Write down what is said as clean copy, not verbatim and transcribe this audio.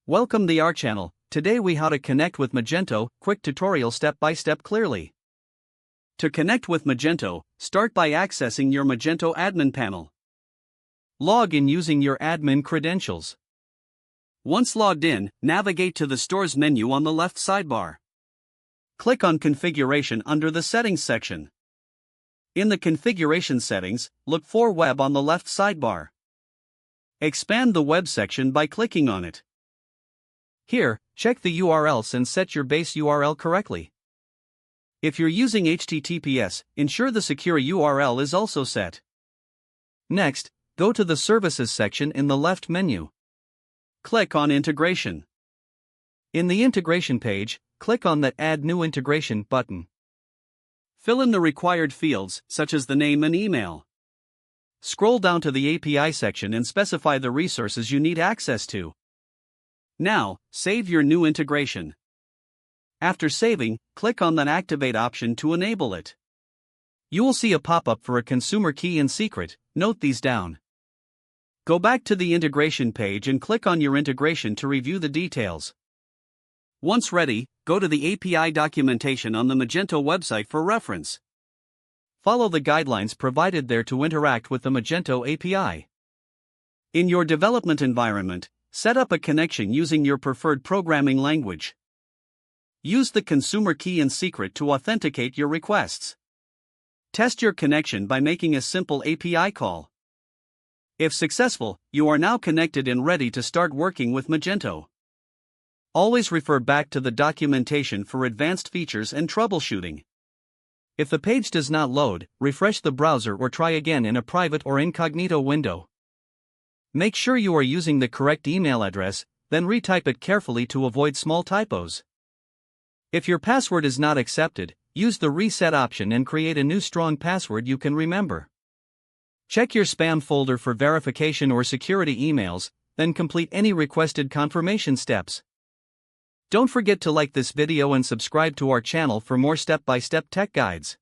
Welcome to our channel. Today we how to connect with Magento, quick tutorial step by step clearly. To connect with Magento, start by accessing your Magento admin panel. Log in using your admin credentials. Once logged in, navigate to the Stores menu on the left sidebar. Click on Configuration under the Settings section. In the Configuration settings, look for Web on the left sidebar. Expand the Web section by clicking on it. Here, check the URLs and set your base URL correctly. If you're using HTTPS, ensure the secure URL is also set. Next, go to the Services section in the left menu. Click on Integration. In the Integration page, click on the Add New Integration button. Fill in the required fields, such as the name and email. Scroll down to the API section and specify the resources you need access to. Now, save your new integration. After saving, click on the Activate option to enable it. You will see a pop-up for a consumer key and secret. Note these down. Go back to the integration page and click on your integration to review the details. Once ready, go to the API documentation on the Magento website for reference. Follow the guidelines provided there to interact with the Magento API. In your development environment, set up a connection using your preferred programming language. Use the consumer key and secret to authenticate your requests. Test your connection by making a simple API call. If successful, you are now connected and ready to start working with Magento. Always refer back to the documentation for advanced features and troubleshooting. If the page does not load, refresh the browser or try again in a private or incognito window. Make sure you are using the correct email address, then retype it carefully to avoid small typos. If your password is not accepted, use the reset option and create a new strong password you can remember. Check your spam folder for verification or security emails, then complete any requested confirmation steps. Don't forget to like this video and subscribe to our channel for more step-by-step tech guides.